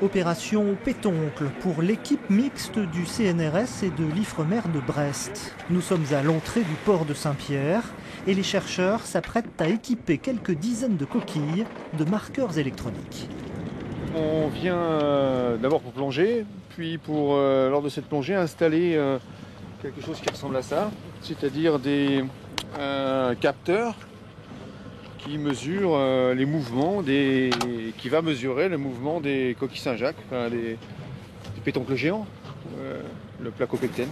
Opération Pétoncle pour l'équipe mixte du CNRS et de l'Ifremer de Brest. Nous sommes à l'entrée du port de Saint-Pierre et les chercheurs s'apprêtent à équiper quelques dizaines de coquilles de marqueurs électroniques. On vient d'abord pour plonger, puis pour, lors de cette plongée, installer quelque chose qui ressemble à ça, c'est-à-dire des capteurs qui mesure les mouvements qui va mesurer le mouvement des coquilles Saint-Jacques, enfin des pétoncles géants, le placopectène.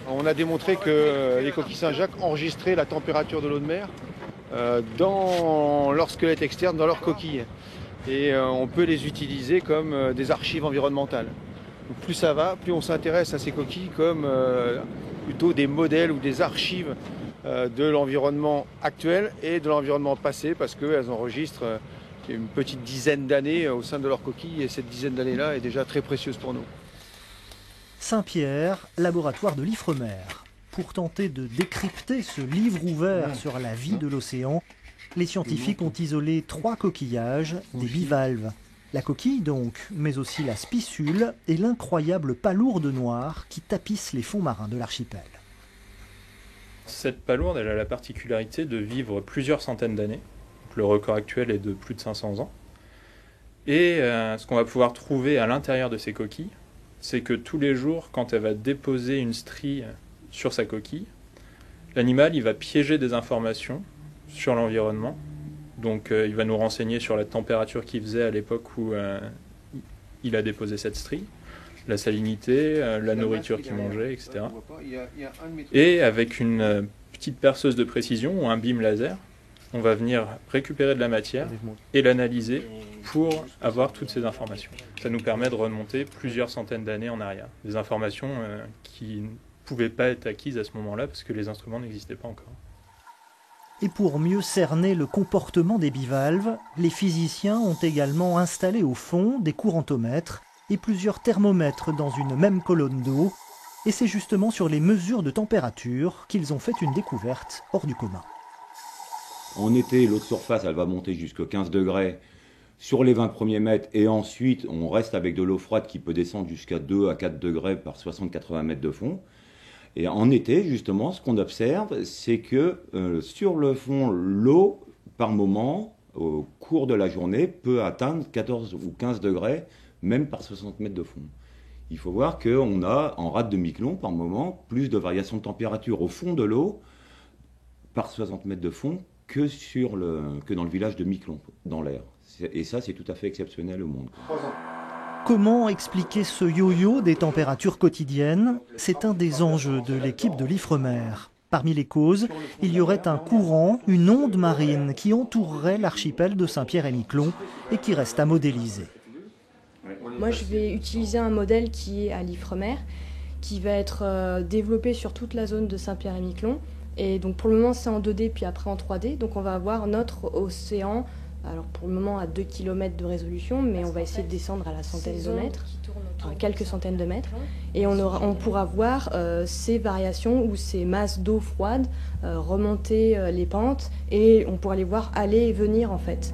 On a démontré que les coquilles Saint-Jacques enregistraient la température de l'eau de mer dans leur squelette externe, dans leur coquille. Et on peut les utiliser comme des archives environnementales. Donc plus ça va, plus on s'intéresse à ces coquilles comme plutôt des modèles ou des archives de l'environnement actuel et de l'environnement passé, parce qu'elles enregistrent une petite dizaine d'années au sein de leur coquille, et cette dizaine d'années-là est déjà très précieuse pour nous. Saint-Pierre, laboratoire de l'Ifremer. Pour tenter de décrypter ce livre ouvert sur la vie de l'océan, les scientifiques ont isolé 3 coquillages, des bivalves. La coquille donc, mais aussi la spicule et l'incroyable palourde noire qui tapisse les fonds marins de l'archipel. Cette palourde, elle a la particularité de vivre plusieurs centaines d'années. Le record actuel est de plus de 500 ans. Et ce qu'on va pouvoir trouver à l'intérieur de ces coquilles, c'est que tous les jours, quand elle va déposer une strie sur sa coquille, l'animal il va piéger des informations sur l'environnement. Donc il va nous renseigner sur la température qu'il faisait à l'époque où il a déposé cette strie, la salinité, la nourriture qu'il mangeait, etc. Et avec une petite perceuse de précision ou un beam laser, on va venir récupérer de la matière et l'analyser pour avoir toutes ces informations. Ça nous permet de remonter plusieurs centaines d'années en arrière. Des informations qui ne pouvaient pas être acquises à ce moment-là parce que les instruments n'existaient pas encore. Et pour mieux cerner le comportement des bivalves, les physiciens ont également installé au fond des courantomètres et plusieurs thermomètres dans une même colonne d'eau. Et c'est justement sur les mesures de température qu'ils ont fait une découverte hors du commun. En été, l'eau de surface, elle va monter jusqu'à 15 degrés sur les 20 premiers mètres. Et ensuite, on reste avec de l'eau froide qui peut descendre jusqu'à 2 à 4 degrés par 60-80 mètres de fond. Et en été, justement, ce qu'on observe, c'est que sur le fond, l'eau, par moment, au cours de la journée, peut atteindre 14 ou 15 degrés, même par 60 mètres de fond. Il faut voir qu'on a, en rade de Miquelon, par moment, plus de variations de température au fond de l'eau, par 60 mètres de fond, que dans le village de Miquelon, dans l'air. Et ça, c'est tout à fait exceptionnel au monde. Comment expliquer ce yo-yo des températures quotidiennes? C'est un des enjeux de l'équipe de l'Ifremer. Parmi les causes, il y aurait un courant, une onde marine qui entourerait l'archipel de Saint-Pierre et Miquelon et qui reste à modéliser. Moi, je vais utiliser un modèle qui est à l'Ifremer, qui va être développé sur toute la zone de Saint-Pierre et Miquelon. Et donc pour le moment, c'est en 2D, puis après en 3D. Donc on va avoir notre océan, alors pour le moment à 2 km de résolution, mais on va essayer de descendre à la centaine de mètres, à quelques centaines de mètres. Et on pourra voir ces variations ou ces masses d'eau froide remonter les pentes, et on pourra les voir aller et venir en fait.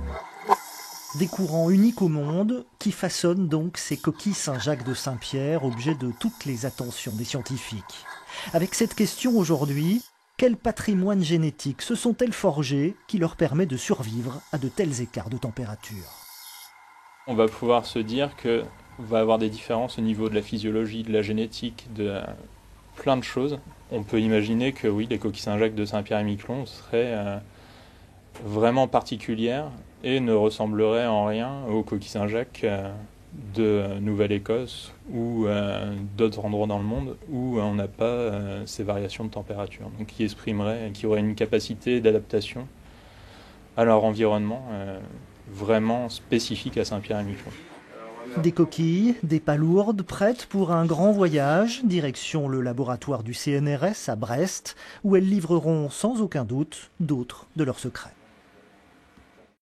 Des courants uniques au monde qui façonnent donc ces coquilles Saint-Jacques de Saint-Pierre, objet de toutes les attentions des scientifiques. Avec cette question aujourd'hui, quel patrimoine génétique se sont-elles forgées qui leur permet de survivre à de tels écarts de température? On va pouvoir se dire qu'on va avoir des différences au niveau de la physiologie, de la génétique, de plein de choses. On peut imaginer que oui, les coquilles Saint-Jacques de Saint-Pierre et Miquelon seraient vraiment particulières et ne ressembleraient en rien aux coquilles Saint-Jacques de Nouvelle-Écosse ou d'autres endroits dans le monde où on n'a pas ces variations de température, donc qui auraient une capacité d'adaptation à leur environnement vraiment spécifique à Saint-Pierre et Miquelon. Des coquilles, des palourdes prêtes pour un grand voyage, direction le laboratoire du CNRS à Brest, où elles livreront sans aucun doute d'autres de leurs secrets.